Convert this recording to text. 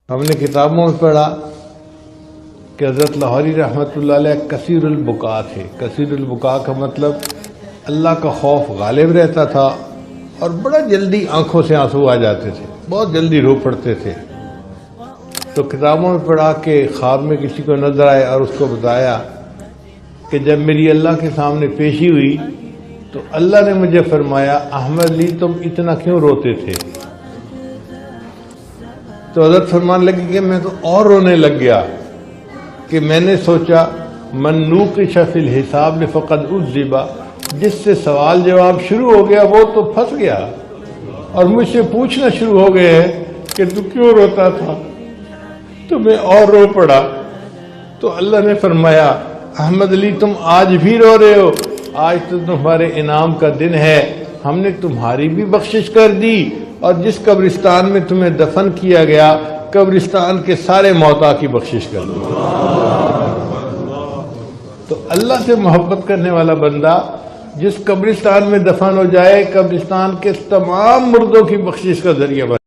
ہم نے کتابوں میں پڑھا کہ حضرت لاہوری رحمۃ اللہ علیہ کثیر البکا تھے۔ کثیر البکا کا مطلب اللہ کا خوف غالب رہتا تھا اور بڑا جلدی آنکھوں سے آنسو آ جاتے تھے، بہت جلدی رو پڑتے تھے۔ تو کتابوں میں پڑھا کہ خواب میں کسی کو نظر آئے اور اس کو بتایا کہ جب میری اللہ کے سامنے پیشی ہوئی تو اللہ نے مجھے فرمایا احمد علی تم اتنا کیوں روتے تھے؟ تو حضرت فرمان لگی کہ میں تو اور رونے لگ گیا کہ میں نے سوچا من نوقش فی الحساب فقد عذب، جس سے سوال جواب شروع ہو گیا وہ تو پھنس گیا، اور مجھ سے پوچھنا شروع ہو گئے ہیں کہ تو کیوں روتا تھا؟ تو میں اور رو پڑا۔ تو اللہ نے فرمایا احمد علی تم آج بھی رو رہے ہو، آج تو تمہارے انعام کا دن ہے، ہم نے تمہاری بھی بخشش کر دی، اور جس قبرستان میں تمہیں دفن کیا گیا قبرستان کے سارے موتا کی بخشش کر دی۔ تو اللہ سے محبت کرنے والا بندہ جس قبرستان میں دفن ہو جائے قبرستان کے تمام مردوں کی بخشش کا ذریعہ بن